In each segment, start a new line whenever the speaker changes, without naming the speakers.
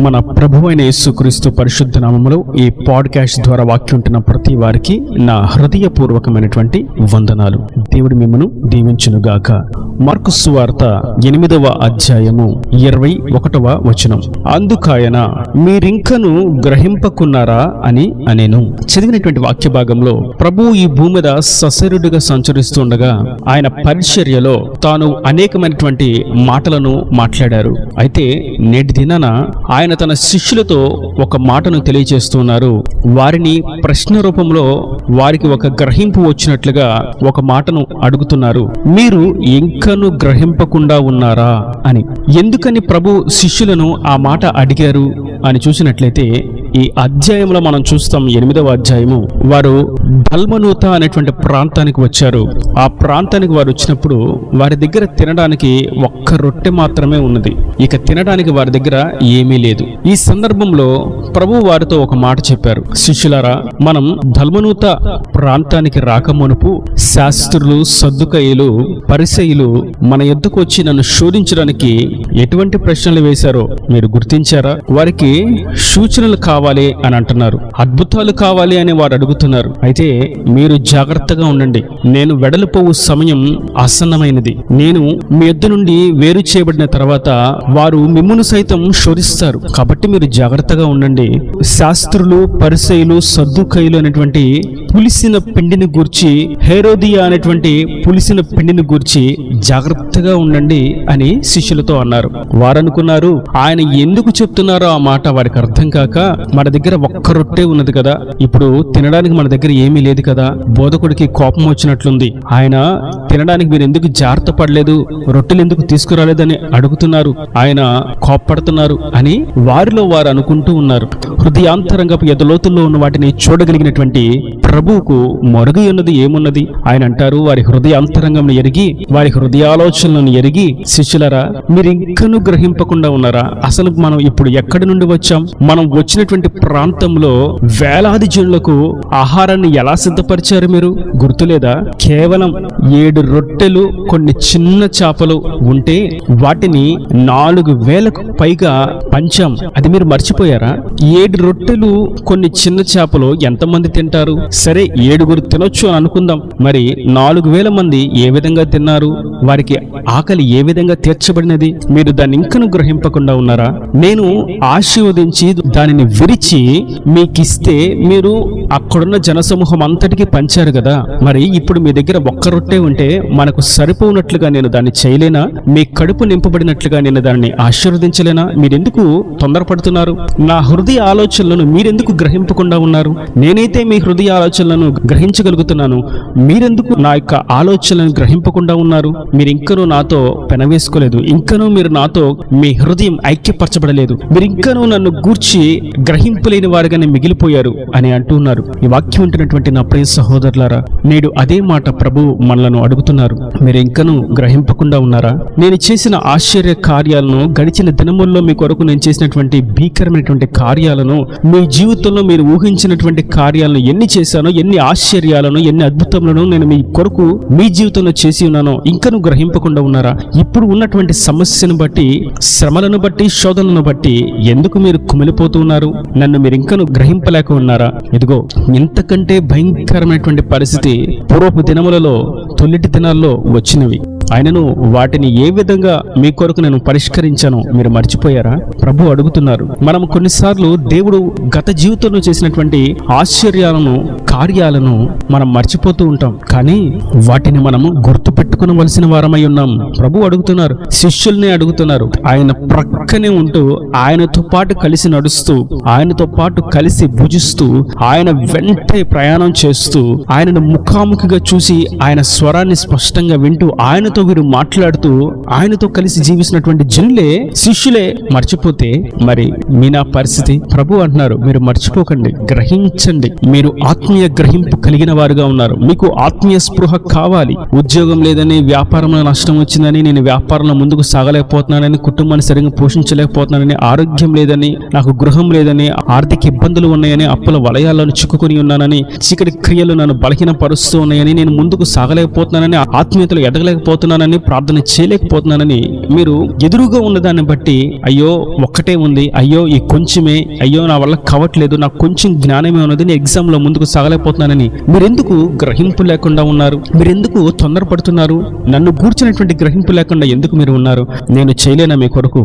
మన ప్రభువైన యేసుక్రీస్తు పరిశుద్ధ నామములో ఈ పాడ్కాస్ట్ ద్వారా వాక్యం ఉంటున్న ప్రతి వారికి నా హృదయపూర్వకమైనటువంటి వందనాలు. దేవుడు మిమ్మను దీవించునుగాక. మార్కు సువార్త 8వ అధ్యాయము 21వ వచనం. అందుకాయన మీరింకను గ్రహింపకున్నారా అని అనేను. చదివినటువంటి వాక్య భాగంలో ప్రభు ఈ భూమి మీద సశరీరుడిగా సంచరిస్తుండగా ఆయన పరిచర్యలో తాను అనేకమైనటువంటి మాటలను మాట్లాడారు. అయితే నేటి దినాన ఆయన తన శిష్యులతో ఒక మాటను తెలియజేస్తున్నారు. వారిని ప్రశ్న రూపంలో వారికి ఒక గ్రహింపు వచ్చినట్లుగా ఒక మాటను అడుగుతున్నారు. మీరు ఇంకను గ్రహింపకుండా ఉన్నారా అని. ఎందుకని ప్రభు శిష్యులను ఆ మాట అడిగారు అని చూసినట్లయితే ఈ అధ్యాయంలో మనం చూస్తాం. 8వ అధ్యాయము వారు దల్మనూత అనేటువంటి ప్రాంతానికి వచ్చారు. ఆ ప్రాంతానికి వారు వచ్చినప్పుడు వారి దగ్గర తినడానికి ఒక్క రొట్టె మాత్రమే ఉన్నది. ఇక తినడానికి వారి దగ్గర ఏమీ లేదు. ఈ సందర్భంలో ప్రభు వారితో ఒక మాట చెప్పారు. శిష్యులారా, మనం దల్మనూత ప్రాంతానికి రాకమునుపు శాస్త్రులు, సద్దుకయ్యులు, పరిసయ్యులు మన యొద్దకు వచ్చి నన్ను శోధించడానికి ఎటువంటి ప్రశ్నలు వేశారో మీరు గుర్తించారా? వారికి సూచనలు కావాలి అని అంటున్నారు, అద్భుతాలు కావాలి అని వారు అడుగుతున్నారు. అయితే మీరు జాగ్రత్తగా ఉండండి, నేను వెడలిపోవు సమయం ఆసన్నమైనది. నేను మీ యొద్ద నుండి వేరు చేయబడిన తర్వాత వారు మిమ్మును సైతం శోధిస్తారు. కాబట్టి మీరు జాగ్రత్తగా ఉండండి. శాస్త్రులు, పరిసయ్యులు, సద్దుకయ్యులు అనేటువంటి పులిసిన పిండిని గూర్చి, హేరోదియా అనేటువంటి పులిసిన పిండిని గూర్చి జాగ్రత్తగా ఉండండి అని శిష్యులతో అన్నారు. వారు అనుకున్నారు, ఆయన ఎందుకు చెప్తున్నారో ఆ మాట వారికి అర్థం కాక, మన దగ్గర ఒక్క రొట్టె ఉన్నది కదా, ఇప్పుడు తినడానికి మన దగ్గర ఏమీ లేదు కదా, బోధకుడికి కోపం వచ్చినట్లుంది, ఆయన తినడానికి మీరు ఎందుకు జాగ్రత్త పడలేదు, రొట్టెలు ఎందుకు తీసుకురాలేదని అడుగుతున్నారు, ఆయన కోపపడుతున్నారు అని వారిలో వారు అనుకుంటూ ఉన్నారు. హృదయాంతరంగపు ఎదలోతుల్లో ఉన్న వాటిని చూడగలిగినటువంటి ప్రభువుకు మొరగి ఉన్నది ఏమున్నది? ఆయన అంటారు, వారి హృదయాంతరంగం ఎరిగి, వారి హృదయాలోచనలను ఎరిగి, శిష్యులరా, మీరు ఇంకనూ గ్రహింపకుండా ఉన్నారా? అసలు మనం ఇప్పుడు ఎక్కడి నుండి వచ్చాం? మనం వచ్చినటువంటి ప్రాంతంలో వేలాది జనులకు ఆహారాన్ని ఎలా సిద్ధపరిచారు మీరు గుర్తులేదా? కేవలం 7 రొట్టెలు, కొన్ని చిన్న చేపలు ఉంటే వాటిని 4,000కు పైగా పంచాం. అది మీరు మర్చిపోయారా? 7 రొట్టెలు, కొన్ని చిన్న చేపలు ఎంతమంది తింటారు? సరే, 7గురు తినొచ్చు అని అనుకుందాం. మరి 4,000 మంది ఏ విధంగా తిన్నారు? వారికి ఆకలి ఏ విధంగా తీర్చబడినది? మీరు దాన్ని ఇంకను గ్రహింపకుండా ఉన్నారా? నేను ఆశీర్వదించి దానిని విరిచి మీకిస్తే మీరు అక్కడున్న జనసమూహం అంతటికి పంచారు కదా, మరి ఇప్పుడు మీ దగ్గర ఒక్క రొట్టె ఉంటే మనకు సరిపోనట్లుగా నేను దాన్ని చేయలేనా? మీ కడుపు నింపబడినట్లుగా నేను దాన్ని ఆశీర్వదించలేనా? మీరెందుకు తొందరపడుతున్నారు? నా హృదయ ఆలోచనలను మీరెందుకు గ్రహింపకుండా ఉన్నారు? నేనైతే మీ హృదయ ఆలోచనలను గ్రహించగలుగుతున్నాను, మీరెందుకు నా యొక్క ఆలోచనలను గ్రహింపకుండా ఉన్నారు? మీరు ఇంకనూ నాతో పెనవేసుకోలేదు, ఇంకనూ మీరు నాతో మీ హృదయం ఐక్యపరచబడలేదు, మీరు ఇంకనూ నన్ను గూర్చి గ్రహింపులేని వారుగానే మిగిలిపోయారు అని అంటున్నారు. ఈ వాక్యం ఉంటున్నటువంటి నా ప్రియ సహోదరులారా, నేడు అదే మాట ప్రభు మనలను అడుగుతున్నారు. మీరు ఇంకనూ గ్రహింపకుండా ఉన్నారా? నేను చేసిన ఆశ్చర్య కార్యాలను, గడిచిన దినముల్లో మీ కొరకు నేను చేసినటువంటి భీకరమైనటువంటి కార్యాలను, మీ జీవితంలో మీరు ఊహించినటువంటి కార్యాలను ఎన్ని చేశానో, ఎన్ని ఆశ్చర్యాలను, ఎన్ని అద్భుతములను నేను మీ కొరకు మీ జీవితంలో చేసి ఉన్నానో ఇంకనూ గ్రహింపకుండా ఉన్నారా? ఇప్పుడు ఉన్నటువంటి సమస్యను బట్టి, శ్రమలను బట్టి, శోధనలను బట్టి ఎందుకు మీరు కుమిలిపోతూ ఉన్నారు? నన్ను మీరు ఇంకనూ గ్రహింపలేక ఉన్నారా? ఇదిగో, ఇంతకంటే భయంకరమైనటువంటి పరిస్థితి పూర్వపు దినములలో, తొలిటి దినాల్లో వచ్చినవి. ఆయనను వాటిని ఏ విధంగా మీ కొరకు నేను పరిష్కరించానో మీరు మర్చిపోయారా? ప్రభు అడుగుతున్నారు. మనం కొన్నిసార్లు దేవుడు గత జీవితంలో చేసినటువంటి ఆశ్చర్యాలను, కార్యాలను మనం మర్చిపోతూ ఉంటాం. కానీ వాటిని మనము గుర్తు పెట్టుకునవలసిన వారమై ఉన్నాం. ప్రభు అడుగుతున్నారు, శిష్యుల్ని అడుగుతున్నారు. ఆయన ప్రక్కనే ఉంటూ, ఆయనతో పాటు కలిసి నడుస్తూ, ఆయనతో పాటు కలిసి భుజిస్తూ, ఆయన వెంటే ప్రయాణం చేస్తూ, ఆయనను ముఖాముఖిగా చూసి, ఆయన స్వరాన్ని స్పష్టంగా వింటూ, ఆయనతో వీరు మాట్లాడుతూ, ఆయనతో కలిసి జీవిస్తున్నటువంటి జనులే, శిష్యులే మర్చిపోతే మరి మీ నా పరిస్థితి? ప్రభు అంటున్నారు, మీరు మర్చిపోకండి, గ్రహించండి. మీరు ఆత్మీయ గ్రహింపు కలిగిన వారుగా ఉన్నారు. మీకు ఆత్మీయ స్పృహ కావాలి. ఉద్యోగం లేదని, వ్యాపారంలో నష్టం వచ్చిందని, నేను వ్యాపారంలో ముందుకు సాగలేకపోతున్నానని, కుటుంబాన్ని సరిగ్గా పోషించలేకపోతున్నానని, ఆరోగ్యం లేదని, నాకు గృహం లేదని, ఆర్థిక ఇబ్బందులు ఉన్నాయని, అప్పుల వలయాలను చిక్కుకొని ఉన్నానని, చీకటి క్రియలు నన్ను బలహీనపరుస్తూ ఉన్నాయని, నేను ముందుకు సాగలేకపోతున్నానని, ఆత్మీయతలు ఎదగలేకపోతున్నాను చేయలేకపోతున్నానని, ప్రార్థన చేయలేకపోతున్నానని మీరు ఎదురుగా ఉన్నదాన్ని బట్టి అయ్యో ఒక్కటే ఉంది, అయ్యో ఈ కొంచెమే, అయ్యో నా వల్ల కావట్లేదు, నాకు కొంచెం జ్ఞానమే ఉన్నది, నేను ఎగ్జామ్లో ముందుకు సాగలేకపోతున్నానని మీరెందుకు గ్రహింపు లేకుండా ఉన్నారు? మీరెందుకు తొందరపడుతున్నారు? నన్ను గూర్చినటువంటి గ్రహింపు లేకుండా ఎందుకు మీరు ఉన్నారు? నేను చేయలేనా మీ కొరకు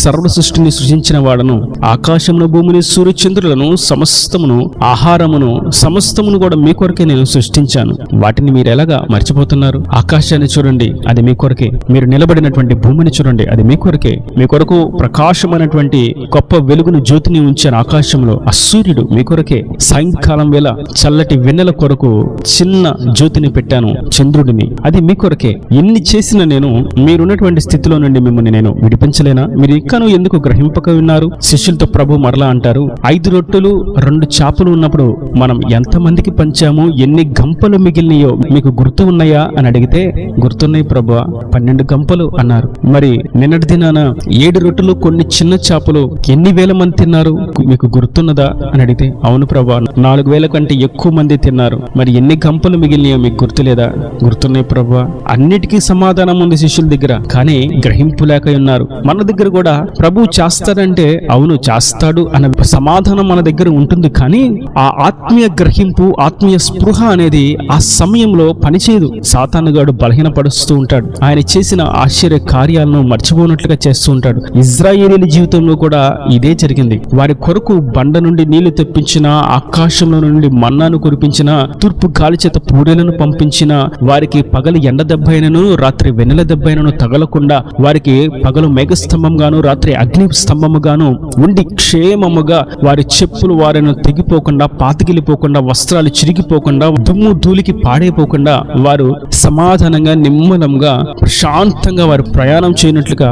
సర్వ సృష్టిని సృజించిన వాడను, ఆకాశమును, భూమిని, సూర్యచంద్రులను, సమస్తమును, ఆహారమును, సమస్తమును కూడా మీ కొరకే నేను సృష్టించాను. వాటిని మీరు ఎలాగా మర్చిపోతున్నారు? ఆకాశాన్ని చూడండి, అది మీ కొరకే. మీరు నిలబడినటువంటి భూమిని చూడండి, అది మీ కొరకే. మీ కొరకు ప్రకాశమైనటువంటి గొప్ప వెలుగును, జ్యోతిని ఉంచాను ఆకాశంలో. ఆ సూర్యుడు మీ కొరకే. సాయంకాలం వేళ చల్లటి వెన్నెల కొరకు చిన్న జ్యోతిని పెట్టాను, చంద్రుడిని, అది మీ కొరకే. ఎన్ని చేసిన నేను మీరున్నటువంటి స్థితిలో నుండి మిమ్మల్ని నేను విడిపించలేనా? మీరు ఇంకాను ఎందుకు గ్రహింపక ఉన్నారు? శిష్యులతో ప్రభు మరలా అంటారు, 5 రొట్టెలు 2 చేపలు ఉన్నప్పుడు మనం ఎంతమందికి పంచాము, ఎన్ని గంపలు మిగిలినయో మీకు గుర్తు ఉన్నాయా అని అడిగితే, గుర్తున్నాయి ప్రభువా, 12 గంపలు అన్నారు. మరి నిన్నటి దినాన 7 రొట్టెలు కొన్ని చిన్న చేపలు ఎన్ని వేల మంది తిన్నారు, మీకు గుర్తున్నదా అని అడిగితే, అవును ప్రభువా, 4,000 కంటే ఎక్కువ మంది తిన్నారు. మరి ఎన్ని గంపలు మిగిలినయో మీకు గుర్తులేదా? గుర్తున్నాయి ప్రభువా. అన్నిటికీ సమాధానం ఉంది శిష్యుల దగ్గర, కానీ గ్రహింపు లేక ఉన్నారు. మన దగ్గర కూడా ప్రభు చేస్తాడంటే అవును చేస్తాడు అన్న సమాధానం మన దగ్గర ఉంటుంది, కానీ ఆ ఆత్మీయ గ్రహింపు, ఆత్మీయ స్పృహ అనేది ఆ సమయంలో పనిచేయదు. సాతానుగాడు బలహీనపరుస్తూ ఉంటాడు. ఆయన చేసిన ఆశ్చర్య కార్యాలను మర్చిపోనట్లుగా చేస్తూ ఉంటాడు. ఇజ్రాయేలీల జీవితంలో కూడా ఇదే జరిగింది. వారి కొరకు బండ నుండి నీళ్లు తెప్పించిన, ఆకాశంలో నుండి మన్నాను కురిపించిన, తూర్పు గాలి చేత పూరేలను పంపించిన, వారికి పగలు ఎండ దెబ్బైనను రాత్రి వెన్నెల దెబ్బైనను తగలకుండా, వారికి పగలు మేఘస్తంభంగాను రాత్రి అగ్ని స్తంభముగాను ఉండి క్షేమముగా వారి చెప్పులు వారిని తెగిపోకుండా, పాతికిలిపోకుండా, వస్త్రాలు చిరిగిపోకుండా, దుమ్ము ధూళికి పాడైపోకుండా వారు సమాధానంగా, నిమ్మలంగా, ప్రశాంతంగా వారు ప్రయాణం చేయనట్లుగా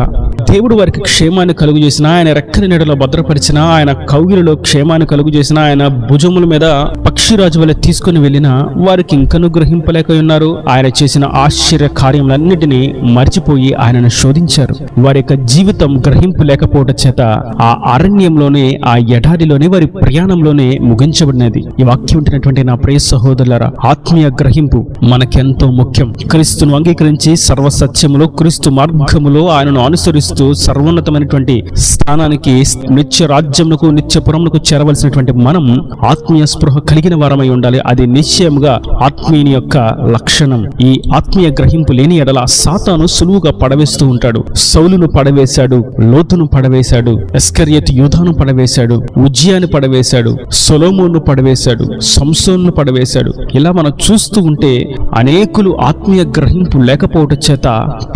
దేవుడు వారికి క్షేమాన్ని కలుగు చేసిన, ఆయన రెక్కని నీడలో భద్రపరిచిన, ఆయన కౌగిలిలో క్షేమాన్ని కలుగు చేసిన, ఆయన భుజముల మీద పక్షిరాజు వల్ల తీసుకుని వెళ్ళిన వారికి ఇంకను గ్రహింపలేక ఉన్నారు. ఆయన చేసిన ఆశ్చర్య కార్యములన్నిటినీ మర్చిపోయి ఆయనను శోధించారు. వారి యొక్క జీవితం గ్రహింపు లేకపోవడం చేత ఆ అరణ్యంలోనే, ఆ ఎడారిలోనే, వారి ప్రయాణంలోనే ముగించబడినది. ఈ వాక్యం ఉంటున్నటువంటి నా ప్రియ సహోదరులారా, ఆత్మీయ గ్రహింపు మనకెంతో ముఖ్యం. క్రీస్తును అంగీకరించి సర్వసత్యములో, క్రీస్తు మార్గములో ఆయనను అనుసరిస్తూ సర్వోన్నతమైనటువంటి స్థానానికి, నిత్య రాజ్యమునకు, నిత్యపురమునకు చేరవలసినటువంటి మనం ఆత్మీయ స్పృహ కలిగిన వారమై ఉండాలి. అది నిశ్చయముగా ఆత్మీయుని యొక్క లక్షణం. ఈ ఆత్మీయ గ్రహింపు లేని ఎడల సాతాను సులువుగా పడవేస్తూ ఉంటాడు. సౌలును పడవేశాడు, లోతును పడవేశాడు, ఇస్కరియోతు యూదాను పడవేశాడు, ఉజ్జియాను పడవేశాడు, సొలొమోనును పడవేశాడు, సంసోనును పడవేశాడు. ఇలా మనం చూస్తూ ఉంటే అనేకులు ఆత్మీయ గ్రహింపు లేకపోవడం చేత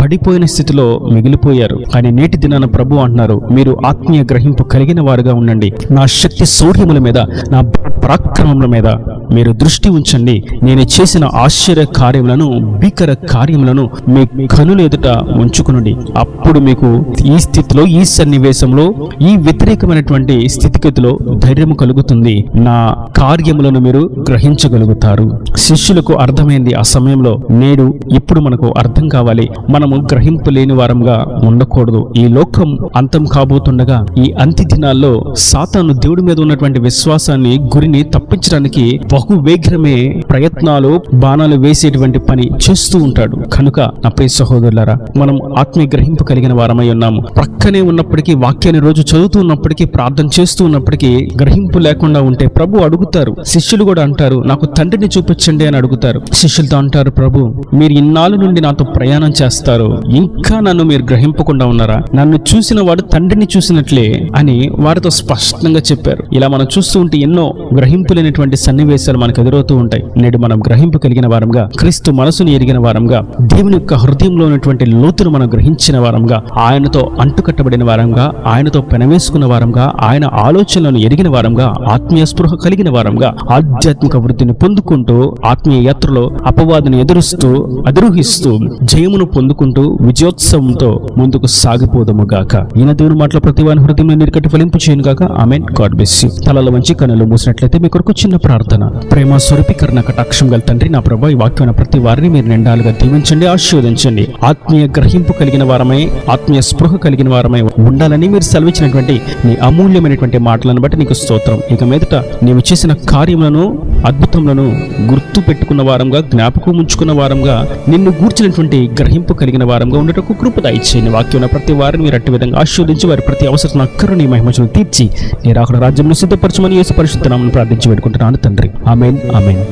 పడిపోయిన స్థితిలో మిగిలిపోయారు. కానీ నేటి దినాన ప్రభు అంటున్నారు, మీరు ఆత్మీయ గ్రహింపు కలిగిన వారుగా ఉండండి. నా శక్తి శౌర్యముల మీద, నా పరాక్రమముల మీద మీరు దృష్టి ఉంచండి. నేను చేసిన ఆశ్చర్య కార్యములను, భీకర కార్యములను మీ కనుల ఎదుట ఉంచుకునండి. అప్పుడు మీకు ఈ స్థితిలో, ఈ సన్నివేశంలో, ఈ వ్యతిరేకమైనటువంటి స్థితిగతిలో ధైర్యం కలుగుతుంది. నా కార్యములను మీరు గ్రహించగలుగుతారు. శిష్యులకు అర్థమైంది ఆ సమయంలో. నేడు ఇప్పుడు మనకు అర్థం కావాలి. మనము గ్రహింపు లేని వారంగా ఉండకూడదు. ఈ లోకం అంతం కాబోతుండగా, ఈ అంత్య దినాల్లో సాతాను దేవుడి మీద ఉన్నటువంటి విశ్వాసాన్ని, గురిని తప్పించడానికి బహువేగమే ప్రయత్నాలు, బాణాలు వేసేటువంటి పని చేస్తూ ఉంటాడు. కనుక నా ప్రియ సహోదరులారా, మనం ఆత్మీయ గ్రహింపు కలిగిన వారమై ఉన్నాము. ప్రక్కనే ఉన్నప్పటికీ, వాక్యాన్ని రోజు చదువుతూ ఉన్నప్పటికీ, ప్రార్థన చేస్తూ ఉన్నప్పటికీ గ్రహింపు లేకుండా ఉంటే ప్రభు అడుగుతారు. శిష్యులు కూడా అంటారు, నాకు తండ్రిని చూపించండి అని అడుగుతారు. శిష్యులతో అంటారు, ప్రభు మీరు ఇన్నాళ్ళ నుండి నాతో ప్రయాణం చేస్తారు, ఇంకా నన్ను మీరు గ్రహింపకుండా ఉన్నారా? నన్ను చూసిన వాడు తండ్రిని చూసినట్లే అని వారితో స్పష్టంగా చెప్పారు. ఇలా మనం చూస్తూ ఉంటే ఎన్నో గ్రహింపు లేనటువంటి సన్నివేశాలు మనకు ఎదురవుతూ ఉంటాయి. నేడు మనం గ్రహింపు కలిగిన వారంగా, క్రీస్తు మనసుని ఎరిగిన వారంగా, దేవుని యొక్క హృదయంలో ఉన్నటువంటి లోతును మనం గ్రహించిన వారంగా, ఆయనతో అంటుకట్టబడిన వారంగా, ఆయనతో పెనవేసుకున్న వారంగా, ఆయన ఆలోచనలను ఎరిగిన వారంగా, ఆత్మీయ స్పృహ కలిగిన వారంగా, ఆధ్యాత్మిక వృద్ధిని పొందుకుంటూ, ఆత్మీయ యాత్రలో అపవాదిని ఎదురుస్తూ, అధిరోహిస్తూ, జయమును పొందుకుంటూ, విజయోత్సవంతో ముందుకు సాగిపోదము గాక. ఈయన దేవుని మాటల ప్రతి వాని హృదయంలో నీరుకట్టి ఫలింపు చేయను గాక. ఆమేన్. God bless you. తలలో వంచి కన్నులు మూసినట్లయితే మీ కొరకు చిన్న ప్రార్థన. ప్రేమ స్వరూపీకరణ కటాక్షం గల తండ్రి, నా ప్రభా, ఈ వాక్యమైన ప్రతి వారిని మీరు నిండాలుగా దీవించండి, ఆశీర్వదించండి. ఆత్మీయ గ్రహింపు కలిగిన వారమై, ఆత్మీయ స్పృహ కలిగిన వారమై ఉండాలని మీరు సెలవిచ్చినటువంటి నీ అమూల్యమైనటువంటి మాటలను బట్టి నీకు స్తోత్రం. ఇక మీదట నీవు చేసిన కార్యములను అద్భుతములను గుర్తు పెట్టుకున్న వారంగా, జ్ఞాపకం ఉంచుకున్న వారంగా, నిన్ను గూర్చినటువంటి గ్రహింపు కలిగిన వారంగా ఉండటకు కృప దయచేయండి. వాక్యం ప్రతి వారిని మీరు అట్టి విధంగా ఆశీర్వదించి వారి ప్రతి అవసరం అక్కరు నీ మహిమను తీర్చి నీ రాకడ రాజ్యంలో సిద్ధపరచమని యేసు పరిశుద్ధ నామమున ప్రార్థించి వేడుకుంటున్నాను తండ్రి. ఆమేన్, ఆమేన్.